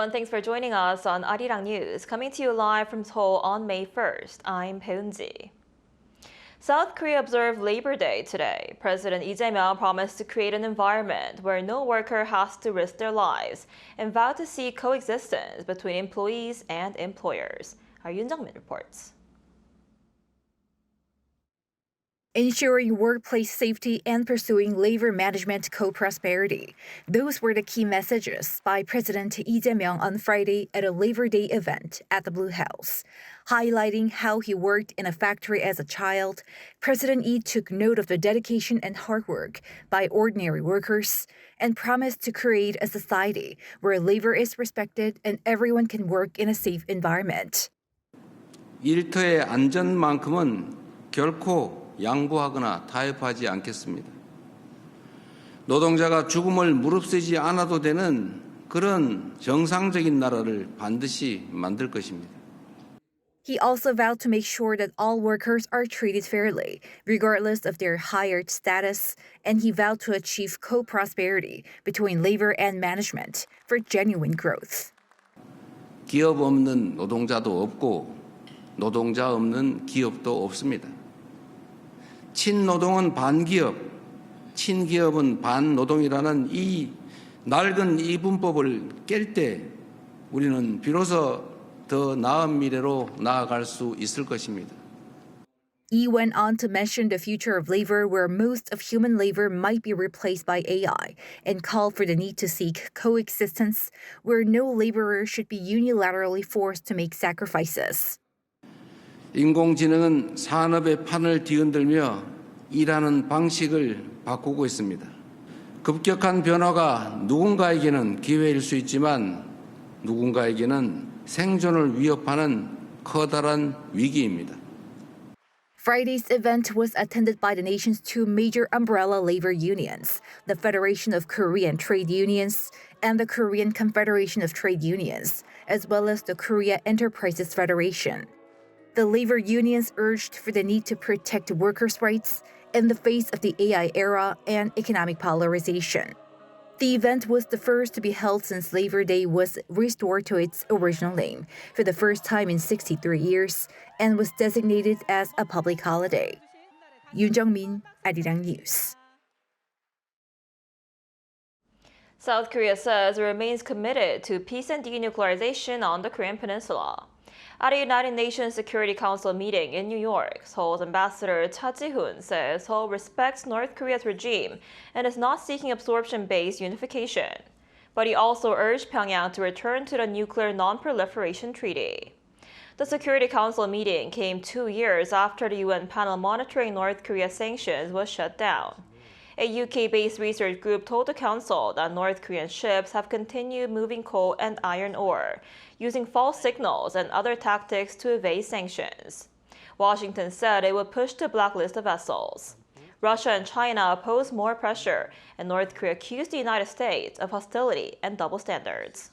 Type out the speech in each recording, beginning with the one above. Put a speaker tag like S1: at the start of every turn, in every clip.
S1: everyone. Thanks for joining us on Arirang News. Coming to you live from Seoul on May 1st, I'm Peunji. South Korea observed Labor Day today. President Lee Jae-myung promised to create an environment where no worker has to risk their lives and vowed to see coexistence between employees and employers. Our Yoon Jung-min reports.
S2: Ensuring workplace safety and pursuing labor management co-prosperity. Those were the key messages by President Lee Jae-myung on Friday at a Labor Day event at the Blue House. Highlighting how he worked in a factory as a child, President Lee took note of the dedication and hard work by ordinary workers and promised to create a society where labor is respected and everyone can work in a safe environment.
S3: 일터의 안전만큼은 결코 양보하거나 타협하지 않겠습니다. 노동자가 죽음을 무릅쓰지 않아도 되는 그런 정상적인 나라를 반드시 만들 것입니다.
S2: He also vowed to make sure that all workers are treated fairly, regardless of their hired status, and he vowed to achieve co-prosperity between labor and management for genuine growth.
S3: 기업 없는 노동자도 없고 노동자 없는 기업도 없습니다. 친노동은 반기업, 친기업은 반노동이라는 이 낡은 이분법을 깰 때 우리는 비로소 더 나은 미래로 나아갈 수 있을 것입니다.
S2: He went on to mention the future of labor where most of human labor might be replaced by AI and called for the need to seek coexistence where no laborer should be unilaterally forced to make sacrifices.
S3: 인공지능은 산업의 판을 뒤흔들며 일하는 방식을 바꾸고 있습니다. 급격한 변화가 누군가에게는 기회일 수 있지만 누군가에게는 생존을 위협하는 커다란 위기입니다.
S2: Friday's event was attended by the nation's two major umbrella labor unions, the Federation of Korean Trade Unions and the Korean Confederation of Trade Unions, as well as the Korea Enterprises Federation. The labor unions urged for the need to protect workers' rights in the face of the AI era and economic polarization. The event was the first to be held since Labor Day was restored to its original name for the first time in 63 years and was designated as a public holiday. Yoon Jung-min, Arirang News.
S1: South Korea says it remains committed to peace and denuclearization on the Korean Peninsula. At a United Nations Security Council meeting in New York, Seoul's Ambassador Cha Ji-hoon says Seoul respects North Korea's regime and is not seeking absorption-based unification. But he also urged Pyongyang to return to the Nuclear Non-Proliferation Treaty. The Security Council meeting came 2 years after the UN panel monitoring North Korea's sanctions was shut down. A UK-based research group told the council that North Korean ships have continued moving coal and iron ore, using false signals and other tactics to evade sanctions. Washington said it would push to blacklist the vessels. Russia and China opposed more pressure, and North Korea accused the United States of hostility and double standards.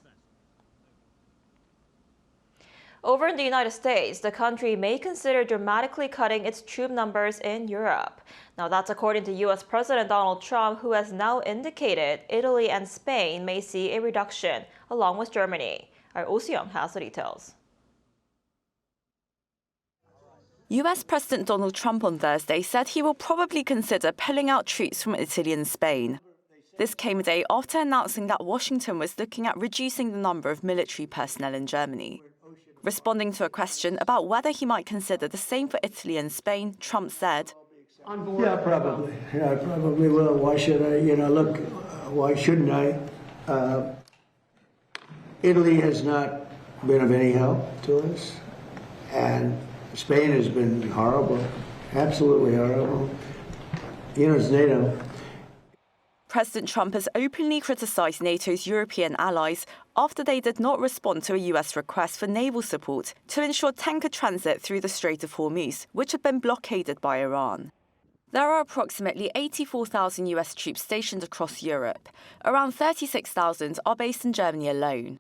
S1: Over in the United States, the country may consider dramatically cutting its troop numbers in Europe. Now that's according to U.S. President Donald Trump, who has now indicated Italy and Spain may see a reduction, along with Germany. Our Oh Soo-young has the details.
S4: U.S. President Donald Trump on Thursday said he will probably consider pulling out troops from Italy and Spain. This came a day after announcing that Washington was looking at reducing the number of military personnel in Germany. Responding to a question about whether he might consider the same for Italy and Spain, Trump said,
S5: Yeah, probably. Yeah, I probably will. Why should I? Look, why shouldn't I? Italy has not been of any help to us, and Spain has been horrible, absolutely horrible. It's NATO.
S4: President Trump has openly criticized NATO's European allies after they did not respond to a U.S. request for naval support to ensure tanker transit through the Strait of Hormuz, which had been blockaded by Iran. There are approximately 84,000 U.S. troops stationed across Europe. Around 36,000 are based in Germany alone.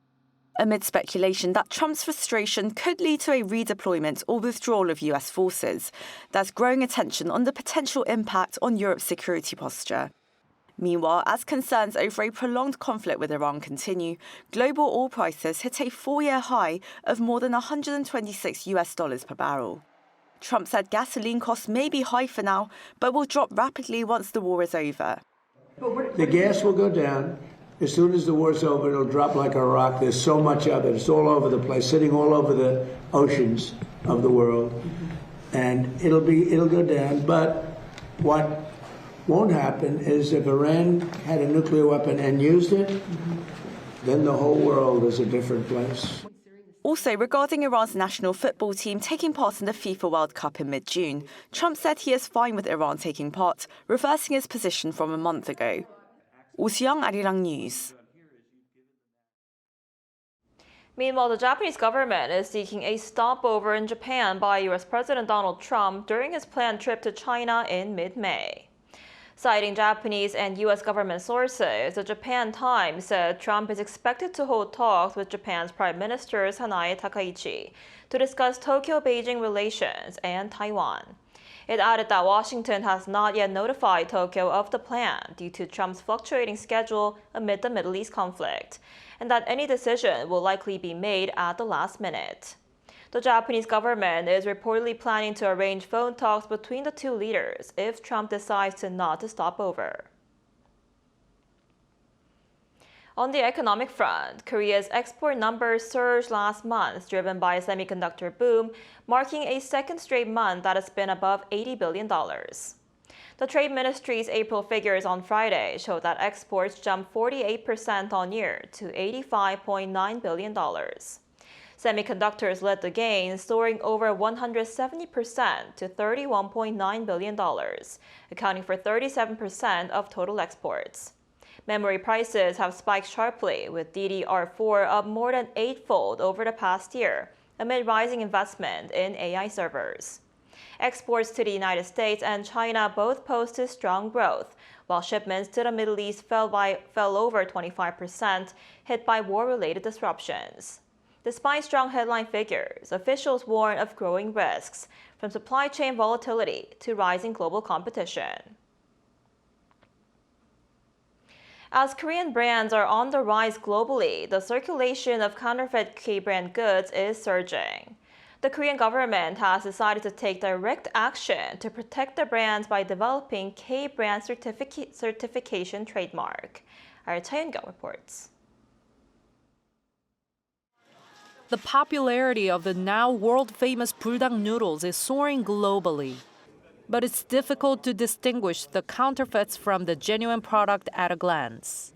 S4: Amid speculation that Trump's frustration could lead to a redeployment or withdrawal of U.S. forces, there's growing attention on the potential impact on Europe's security posture. Meanwhile, as concerns over a prolonged conflict with Iran continue, global oil prices hit a 4-year high of more than $126 per barrel. Trump said gasoline costs may be high for now, but will drop rapidly once the war is over.
S5: The gas will go down. As soon as the war's over, it'll drop like a rock. There's so much of it. It's all over the place, sitting all over the oceans of the world. And it'll go down. But what won't happen is if Iran had a nuclear weapon and used it, then the whole world is a different place.
S4: Also, regarding Iran's national football team taking part in the FIFA World Cup in mid-June, Trump said he is fine with Iran taking part, reversing his position from a month ago. Young, Arirang News.
S1: Meanwhile, the Japanese government is seeking a stopover in Japan by U.S. President Donald Trump during his planned trip to China in mid-May. Citing Japanese and U.S. government sources, the Japan Times said Trump is expected to hold talks with Japan's Prime Minister Sanae Takaichi to discuss Tokyo-Beijing relations and Taiwan. It added that Washington has not yet notified Tokyo of the plan due to Trump's fluctuating schedule amid the Middle East conflict, and that any decision will likely be made at the last minute. The Japanese government is reportedly planning to arrange phone talks between the two leaders if Trump decides to not stop over. On the economic front, Korea's export numbers surged last month, driven by a semiconductor boom, marking a second straight month that has been above $80 billion. The Trade Ministry's April figures on Friday showed that exports jumped 48% on year to $85.9 billion. Semiconductors led the gain, soaring over 170% to $31.9 billion, accounting for 37% of total exports. Memory prices have spiked sharply, with DDR4 up more than eightfold over the past year, amid rising investment in AI servers. Exports to the United States and China both posted strong growth, while shipments to the Middle East fell over 25%, hit by war-related disruptions. Despite strong headline figures, officials warn of growing risks, from supply chain volatility to rising global competition. As Korean brands are on the rise globally, the circulation of counterfeit K-brand goods is surging. The Korean government has decided to take direct action to protect the brands by developing K-brand certification trademark. Our Chaeun-kyung reports.
S6: The popularity of the now world-famous buldak noodles is soaring globally. But it's difficult to distinguish the counterfeits from the genuine product at a glance.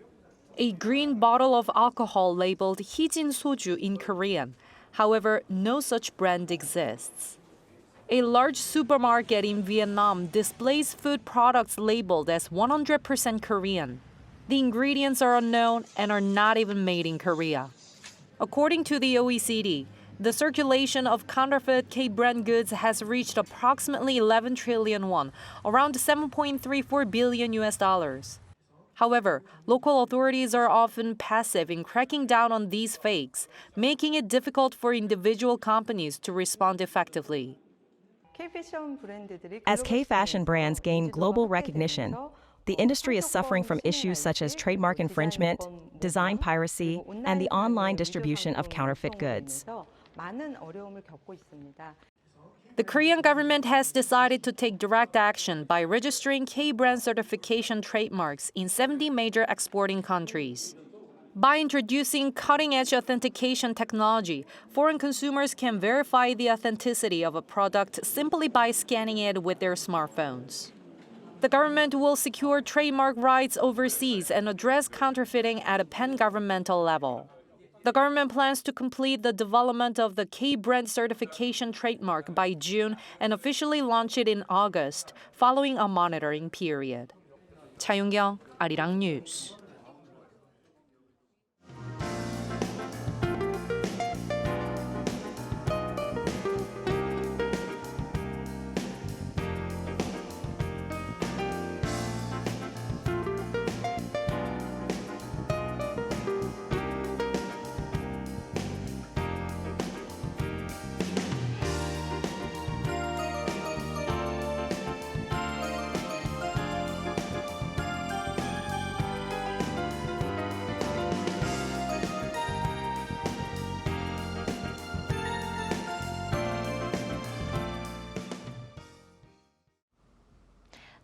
S6: A green bottle of alcohol labeled Hijin Soju in Korean. However, no such brand exists. A large supermarket in Vietnam displays food products labeled as 100% Korean. The ingredients are unknown and are not even made in Korea. According to the OECD, the circulation of counterfeit K-brand goods has reached approximately 11 trillion won, around $7.34 billion. However, local authorities are often passive in cracking down on these fakes, making it difficult for individual companies to respond effectively.
S7: As K-fashion brands gain global recognition, the industry is suffering from issues such as trademark infringement, design piracy, and the online distribution of counterfeit goods.
S6: The Korean government has decided to take direct action by registering K-brand certification trademarks in 70 major exporting countries. By introducing cutting-edge authentication technology, foreign consumers can verify the authenticity of a product simply by scanning it with their smartphones. The government will secure trademark rights overseas and address counterfeiting at a pan-governmental level. The government plans to complete the development of the K-brand certification trademark by June and officially launch it in August, following a monitoring period. Chaeun-kyung, Arirang News.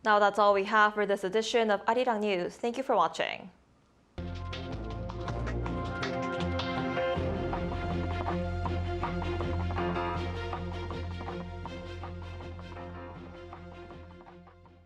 S1: Now that's all we have for this edition of Arirang News. Thank you for watching.